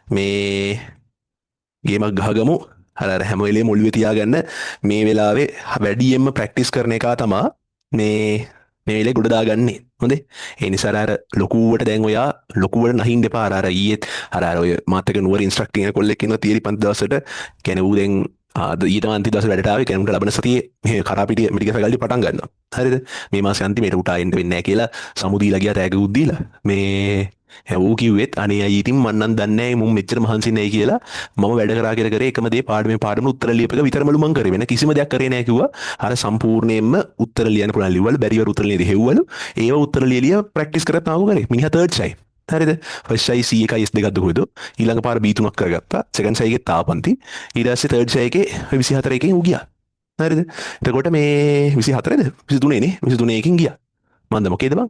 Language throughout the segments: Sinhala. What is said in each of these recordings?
මේ ගේමක් ගහගමු. අර හැම වෙලේම ඔළුවේ තියාගන්න මේ වෙලාවේ වැඩියෙන්ම ප්‍රැක්ටිස් කරන එක තමා මේ වෙලේ ගොඩ දාගන්නේ. හොඳේ. ඒ නිසා අර ලොකුවට දැන් ඔයා ලොකුවට නහින්න එපා. අර ඊයේත් අර ඔය මාත් එක්ක නුවර ඉන්ස්ට්‍රක්ටිං එක කොල්ලෙක් ඉන්නවා තියරි පන්ති දවසට. කියන්නේ ඌ දැන් ඊට අන්තිම දවසේ වැඩට ආවේ. කියන්නේ උන්ට ලබන සතියේ මේ කරාපිටිය මෙඩිකල් ෆැකල්ටි පටන් ගන්නවා. හරිද? මේ මාසේ අන්තිමේට උට ආයෙන්න වෙන්නේ නැහැ කියලා සමුදීලා ගියා තෑගුත් දීලා. මේ ඌ කිව්වෙත් අනේ අයියා ඉතින් මන් නම් දන්නේ නැහැ මුන් මෙච්චර මහන්සි නැහැ කියලා. මම වැඩ කරා කියලා කරේ එකම දේ පාඩම උත්තර ලියපක විතරමලු මං කරේ වෙන කිසිම දෙයක් කරේ නැහැ කිව්වා. අර සම්පූර්ණයෙන්ම උත්තර ලියන්න පුළුවන් ලිව්වලු බැරිවර උත්තර ලියදී හෙව්වලු. ඒව උත්තර ලියලිය ප්‍රැක්ටිස් කරත් තාම කරේ. මිනිහා තර්ඩ් සයි. හරිද? ෆස්ට් සයි C1 S2ක් දුකද? ඊළඟ පාර B3ක් කරගත්තා. සෙකන්ඩ් සයි එකේ තාපන්ති. ඊට පස්සේ තර්ඩ් සයි එකේ 24 එකෙන් ඌ ගියා. හරිද? එතකොට මේ 24ද? 23 නේ. 23 එකකින් ගියා. මන්ද මොකේද බං?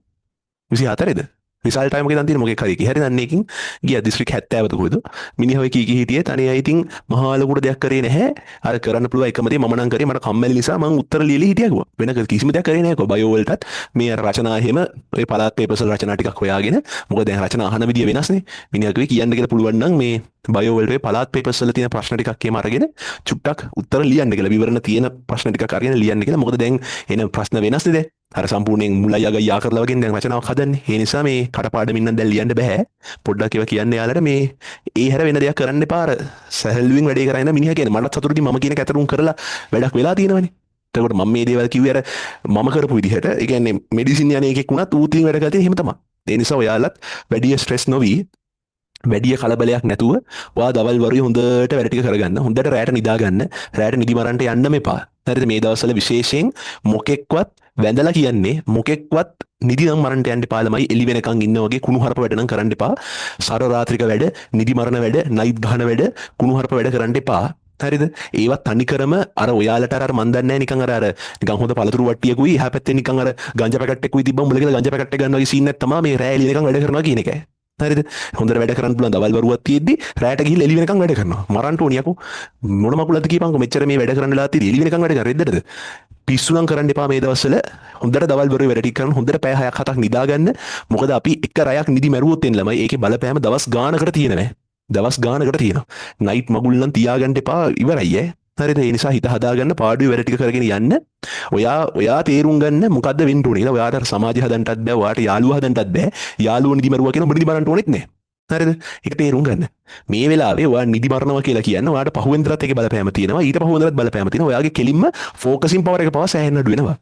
24ද? රිසල්ට් ටයිම් එකේ දැන් තියෙන මොකෙක් හරි එකේ. හරි දන්නේ එකකින් ගියා දිස්ත්‍රික් 70ද කොහෙද? මිනිහා ඔය කී කී හිටියේ තනිය ඉතින් මහා ලොකුට දෙයක් කරේ නැහැ. අර කරන්න පුළුවන් එකම දේ මම නම් කරේ මට කම්මැලි නිසා මං උත්තර ලියලි හිටියා කිව්වා. වෙන කිසිම දෙයක් කරේ නැහැ කො බයෝ වලටත් මේ අර රචනා එහෙම ඔය පළාත් පේපර්ස් වල රචනා ටිකක් හොයාගෙන මොකද දැන් රචනා අහන විදිය වෙනස්නේ. මිනිහා කිව්වේ කියන්න කියලා පුළුවන් නම් මේ බයෝ වලට පළාත් පේපර්ස් වල තියෙන ප්‍රශ්න ටිකක් එහෙම අරගෙන චුට්ටක් උත්තර ලියන්න කියලා විවරණ තියෙන ප්‍රශ්න ටිකක් අරගෙන ලියන්න කියලා. මොකද දැන් එන ප්‍රශ්න වෙනස්නේ දැන්. අර සම්පූර්ණයෙන් මුලයි අග යා කරලා වගේ දැන් රචනාවක් හදන්නේ. ඒ නිසා මේ කටපාඩමින් නම් දැන් ලියන්න බෑ. පොඩ්ඩක් ඒවා කියන්න යාලට මේ ඒ හැර වෙන දෙයක් කරන්න එපා. අර සැහැල්ලුවෙන් වැඩේ කරගෙන මිනිහා කියන්නේ මටත් සතුටුයි මම කියන කැතරුම් කරලා වැඩක් වෙලා තියෙනවනේ. එතකොට මම මේ දේවල් කිව්වේ අර මම කරපු විදිහට. ඒ කියන්නේ මෙඩිසින් යන එකෙක් වුණත් ඌතින් වැඩ කරලා තියෙන එහෙම තමයි. ඒ නිසා ඔයාලත් වැඩි ස්ට්‍රෙස් නොවි වැඩි කලබලයක් නැතුව ඔයා දවල් වරුවේ හොඳට වැඩ ටික කරගන්න. හොඳට රැයට නිදා ගන්න. රැයට නිදි මරන්න යන්න මෙපා. හරිද? මේ දවස්වල විශේෂයෙන් මොකෙක්වත් වැඳලා කියන්නේ මොකෙක්වත් නිදි නම් මරන්න යන්න එපා ළමයි. එළි වෙනකන් ඉන්න වගේ කුණු හරප වැඩ නම් කරන්න එපා. සර රාත්‍රික වැඩ, නිදි මරණ වැඩ, නයිට් ගහන වැඩ, කුණු හරප වැඩ කරන්න එපා. හරිද? ඒවත් තනිකරම අර ඔයාලට අර මන් දන්නේ නැහැ නිකන් අර නිකන් හොඳ පළතුරු වට්ටියකුයි එහා පැත්තේ නිකන් අර ගංජා පැකට් එකකුයි තිබ්බම උඹලා කියලා ගංජා පැකට් එක ගන්නවා වගේ සීන් එක තමයි මේ රෑ එළි වෙනකන් වැඩ කරනවා කියන එකයි. හරිද? හොඳට වැඩ කරන්න පුළුවන් දවල් වරුවක් තියෙද්දි රැයට ගිහිල්ලා එළි වෙනකන් වැඩ කරනවා. මරන්න ඕනිය අකෝ. මොන මකුලද කියපන්කෝ මෙච්චර මේ වැඩ කරන්න වෙලා තියෙදි එළි වෙනකන් වැඩ කරා රෙද්දටද? පිස්සු නම් කරන්න එපා මේ දවස්වල. හොඳට දවල් වරුවේ වැඩ ටික කරන්න හොඳට පැය 6ක් 7ක් නිදා ගන්න. මොකද අපි එක රැයක් නිදි මැරුවොත් එන්න ළමයි ඒකේ බලපෑම දවස් ගානකට තියෙනවා. දවස් ගානකට තියෙනවා. නයිට් මගුල් නම් තියාගන්න එපා ඉවරයි ඈ. හරිද? ඒ නිසා හිත හදාගන්න පාඩුවේ වැඩ ටික කරගෙන යන්න. ඔයා තේරුම් ගන්න මොකද්ද වෙන්න ඕනේ කියලා. ඔයාට සමාජය හදන්නත් බෑ. ඔයාට යාළුවා හදන්නත් බෑ. යාළුවෝ නිදි මරුවා කියන ඔබ නිදි මරන්න ඕනෙත් නෑ. හරිද? ඒක තේරුම් ගන්න. මේ වෙලාවේ ඔයා නිදි මරනවා කියලා කියන්නේ ඔයාට පහුවෙන්දරත් ඒකේ බලපෑම තියෙනවා. ඊට පහුවෙන්දරත් බලපෑම තියෙනවා. ඔයාගේ කෙලින්ම ෆෝකසින් පවර් එක පවා සෑහෙන්න අඩු වෙනවා.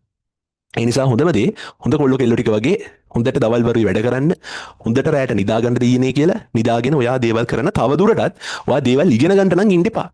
ඒ නිසා හොඳම දේ හොඳ කොල්ලෝ කෙල්ලෝ ටික වගේ හොඳට දවල් වරුවේ වැඩ කරන්න. හොඳට රැයට නිදා ගන්න දෙන්නේ කියලා නිදාගෙන ඔයා දේවල් කරන තව දුරටත් ඔයා දේවල් ඉගෙන ගන්න නම් ඉන්න එපා.